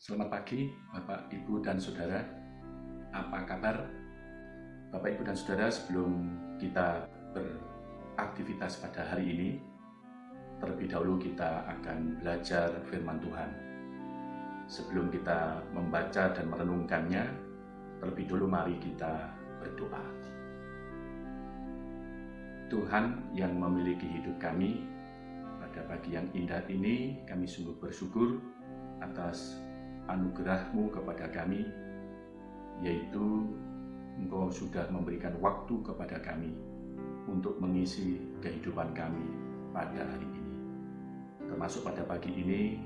Selamat pagi Bapak, Ibu, dan Saudara. Apa kabar? Bapak, Ibu, dan Saudara, sebelum kita beraktivitas pada hari ini, terlebih dahulu kita akan belajar firman Tuhan. Sebelum kita membaca dan merenungkannya, terlebih dahulu mari kita berdoa. Tuhan yang memiliki hidup kami, pada pagi yang indah ini kami sungguh bersyukur atas anugerah-Mu kepada kami, yaitu Engkau sudah memberikan waktu kepada kami untuk mengisi kehidupan kami pada hari ini. Termasuk pada pagi ini,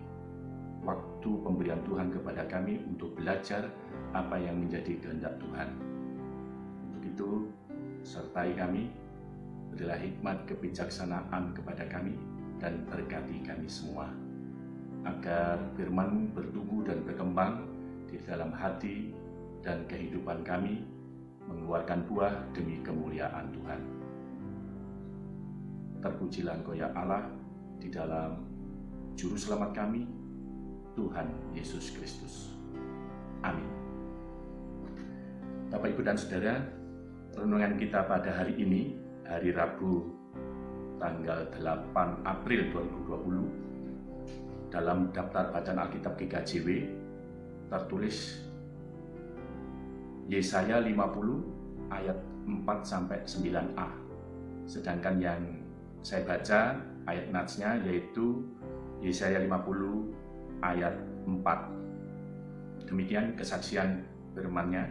waktu pemberian Tuhan kepada kami untuk belajar apa yang menjadi kehendak Tuhan. Untuk itu, sertai kami, berilah hikmat kebijaksanaan kepada kami, dan berkati kami semua, agar firman-Mu bertumbuh dan berkembang di dalam hati dan kehidupan kami, mengeluarkan buah demi kemuliaan Tuhan. Terpujilah Engkau ya Allah di dalam Juru Selamat kami, Tuhan Yesus Kristus. Amin. Bapak, Ibu, dan Saudara, renungan kita pada hari ini, hari Rabu tanggal 8 April 2020, dalam daftar bacaan Alkitab GKJW tertulis Yesaya 50 ayat 4-9a. Sedangkan yang saya baca ayat natsnya yaitu Yesaya 50 ayat 4. Demikian kesaksian firman-Nya.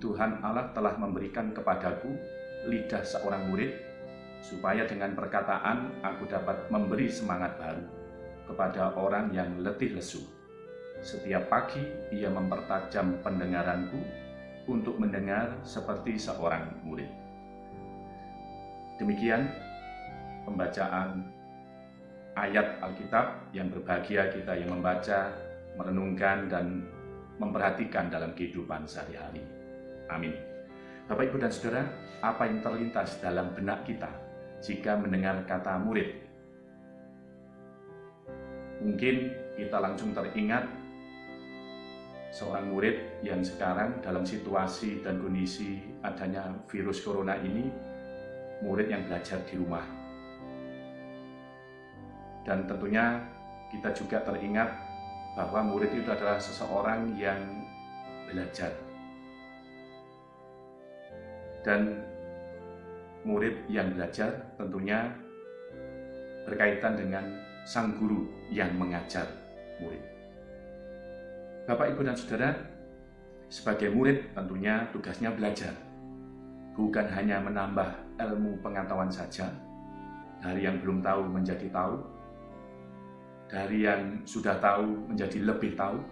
Tuhan Allah telah memberikan kepadaku lidah seorang murid, supaya dengan perkataan aku dapat memberi semangat baru kepada orang yang letih lesu. Setiap pagi ia mempertajam pendengaranku untuk mendengar seperti seorang murid. Demikian pembacaan ayat Alkitab yang berbahagia kita yang membaca, merenungkan, dan memperhatikan dalam kehidupan sehari-hari. Amin. Bapak, Ibu, dan Saudara, apa yang terlintas dalam benak kita jika mendengar kata murid? Mungkin kita langsung teringat seorang murid yang sekarang dalam situasi dan kondisi adanya virus corona ini, murid yang belajar di rumah. Dan tentunya kita juga teringat bahwa murid itu adalah seseorang yang belajar. Dan murid yang belajar tentunya berkaitan dengan sang guru yang mengajar murid. Bapak, Ibu, dan Saudara, sebagai murid tentunya tugasnya belajar. Bukan hanya menambah ilmu pengetahuan saja, dari yang belum tahu menjadi tahu, dari yang sudah tahu menjadi lebih tahu,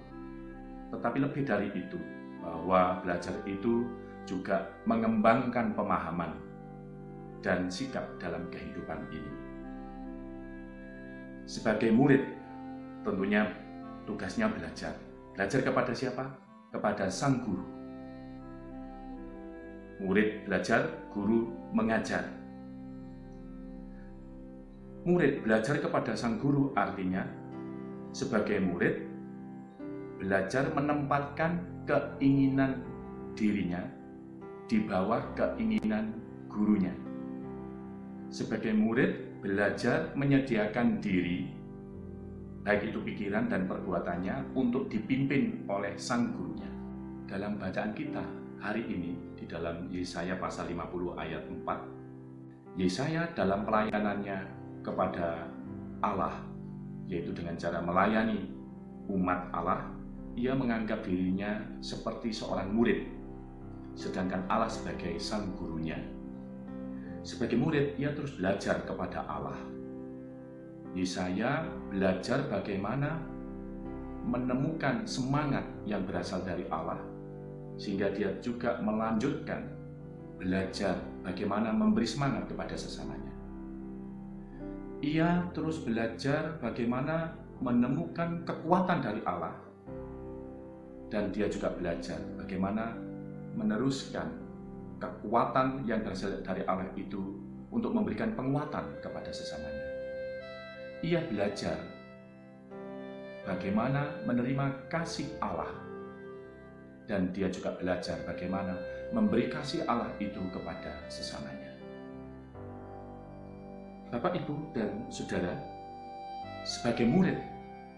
tetapi lebih dari itu, bahwa belajar itu juga mengembangkan pemahaman dan sikap dalam kehidupan ini. Sebagai murid, tentunya tugasnya belajar. Belajar kepada siapa? Kepada sang guru. Murid belajar, guru mengajar. Murid belajar kepada sang guru artinya, sebagai murid, belajar menempatkan keinginan dirinya di bawah keinginan gurunya. Sebagai murid, belajar menyediakan diri, baik itu pikiran dan perbuatannya, untuk dipimpin oleh sang gurunya. Dalam bacaan kita hari ini, di dalam Yesaya pasal 50 ayat 4, Yesaya dalam pelayanannya kepada Allah, yaitu dengan cara melayani umat Allah, ia menganggap dirinya seperti seorang murid, sedangkan Allah sebagai sang gurunya. Sebagai murid, ia terus belajar kepada Allah. Yesaya belajar bagaimana menemukan semangat yang berasal dari Allah, sehingga dia juga melanjutkan belajar bagaimana memberi semangat kepada sesamanya. Ia terus belajar bagaimana menemukan kekuatan dari Allah, dan dia juga belajar bagaimana meneruskan kekuatan yang berasal dari Allah itu untuk memberikan penguatan kepada sesamanya. Ia belajar bagaimana menerima kasih Allah. Dan dia juga belajar bagaimana memberi kasih Allah itu kepada sesamanya. Bapak, Ibu, dan Saudara, sebagai murid,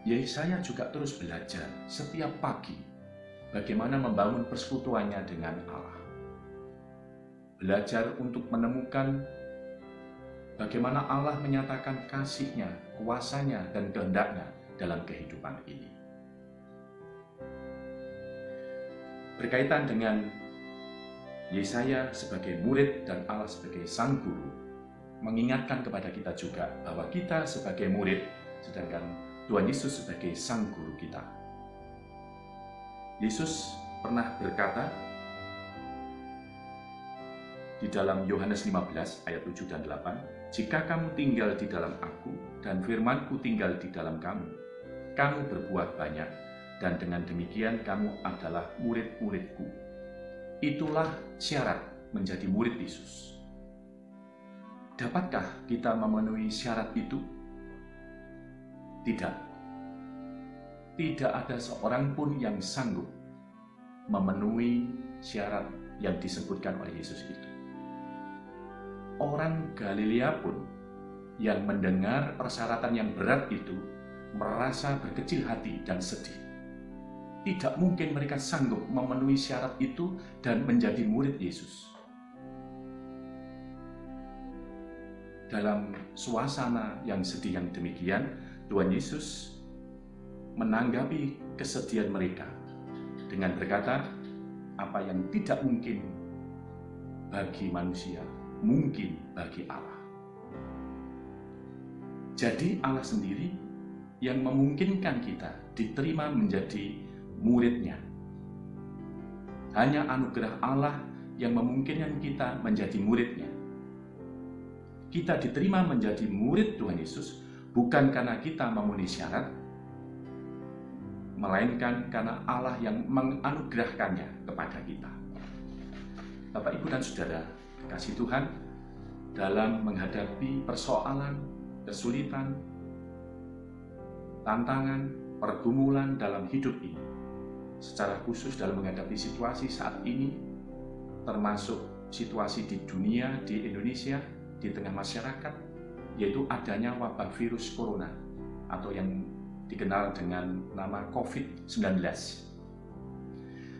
Yesaya juga terus belajar setiap pagi bagaimana membangun persekutuannya dengan Allah. Belajar untuk menemukan bagaimana Allah menyatakan kasih-Nya, kuasa-Nya, dan kehendak-Nya dalam kehidupan ini. Berkaitan dengan Yesaya sebagai murid dan Allah sebagai sang guru, mengingatkan kepada kita juga bahwa kita sebagai murid, sedangkan Tuhan Yesus sebagai sang guru kita. Yesus pernah berkata di dalam Yohanes 15 ayat 7 dan 8, "Jika kamu tinggal di dalam aku dan firman-Ku tinggal di dalam kamu, kamu berbuat banyak, dan dengan demikian kamu adalah murid-murid-Ku." Itulah syarat menjadi murid Yesus. Dapatkah kita memenuhi syarat itu? Tidak. Tidak ada seorang pun yang sanggup memenuhi syarat yang disebutkan oleh Yesus itu. Orang Galilea pun yang mendengar persyaratan yang berat itu merasa berkecil hati dan sedih. Tidak mungkin mereka sanggup memenuhi syarat itu dan menjadi murid Yesus. Dalam suasana yang sedih yang demikian, Tuhan Yesus menanggapi kesedihan mereka dengan berkata, apa yang tidak mungkin bagi manusia, mungkin bagi Allah. Jadi Allah sendiri yang memungkinkan kita diterima menjadi murid-Nya. Hanya anugerah Allah yang memungkinkan kita menjadi murid-Nya. Kita diterima menjadi murid Tuhan Yesus bukan karena kita memenuhi syarat, melainkan karena Allah yang menganugerahkannya kepada kita. Bapak, Ibu, dan Saudara, kasih Tuhan, dalam menghadapi persoalan, kesulitan, tantangan, pergumulan dalam hidup ini, secara khusus dalam menghadapi situasi saat ini, termasuk situasi di dunia, di Indonesia, di tengah masyarakat, yaitu adanya wabah virus corona atau yang dikenal dengan nama COVID-19.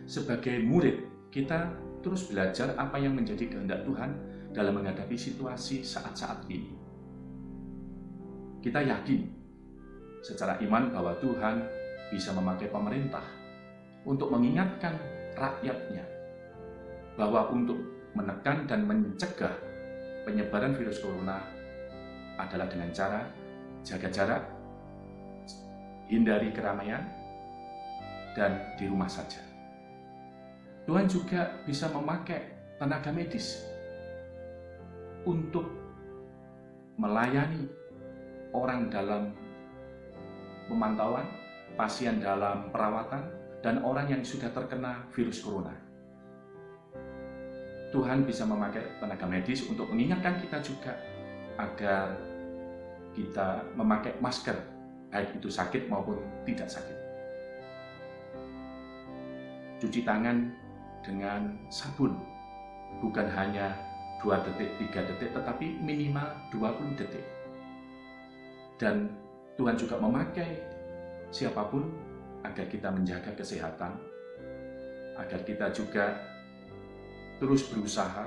Sebagai murid, kita terus belajar apa yang menjadi kehendak Tuhan dalam menghadapi situasi saat-saat ini. Kita yakin secara iman bahwa Tuhan bisa memakai pemerintah untuk mengingatkan rakyatnya bahwa untuk menekan dan mencegah penyebaran virus corona adalah dengan cara jaga jarak, hindari keramaian, dan di rumah saja. Tuhan juga bisa memakai tenaga medis untuk melayani orang dalam pemantauan, pasien dalam perawatan, dan orang yang sudah terkena virus corona. Tuhan bisa memakai tenaga medis untuk mengingatkan kita juga agar kita memakai masker, baik itu sakit maupun tidak sakit. Cuci tangan dengan sabun, bukan hanya 2 detik, 3 detik, tetapi minimal 20 detik. Dan Tuhan juga memakai siapapun agar kita menjaga kesehatan, agar kita juga terus berusaha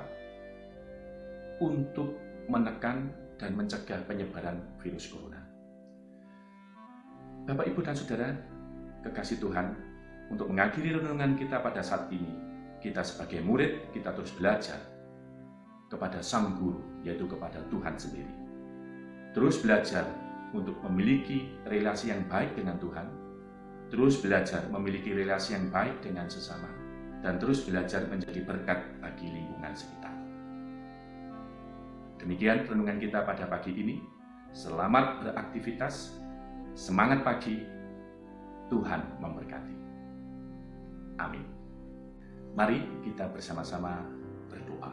untuk menekan dan mencegah penyebaran virus corona. Bapak, Ibu, dan Saudara, kekasih Tuhan, untuk mengakhiri renungan kita pada saat ini, kita sebagai murid, kita terus belajar kepada Sang Guru, yaitu kepada Tuhan sendiri. Terus belajar untuk memiliki relasi yang baik dengan Tuhan, terus belajar memiliki relasi yang baik dengan sesama, dan terus belajar menjadi berkat bagi lingkungan sekitar. Demikian renungan kita pada pagi ini. Selamat beraktivitas, semangat pagi, Tuhan memberkati. Amin. Mari kita bersama-sama berdoa.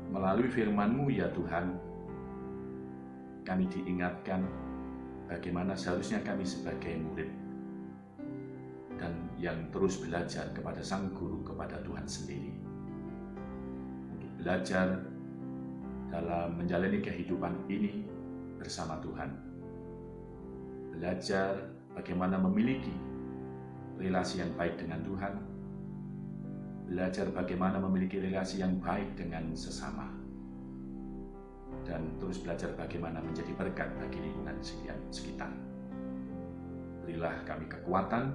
Melalui firman-Mu ya Tuhan, kami diingatkan bagaimana seharusnya kami sebagai murid dan yang terus belajar kepada Sang Guru, kepada Tuhan sendiri, untuk belajar dalam menjalani kehidupan ini bersama Tuhan. Belajar bagaimana memiliki relasi yang baik dengan Tuhan, belajar bagaimana memiliki relasi yang baik dengan sesama, dan terus belajar bagaimana menjadi berkat bagi lingkungan sekitar. Berilah kami kekuatan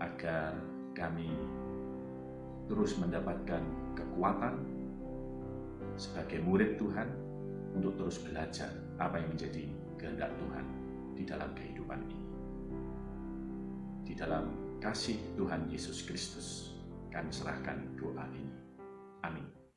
agar kami terus mendapatkan kekuatan sebagai murid Tuhan untuk terus belajar apa yang menjadi kehendak Tuhan di dalam kehidupan ini. Di dalam kasih Tuhan Yesus Kristus, kami serahkan doa ini. Amin.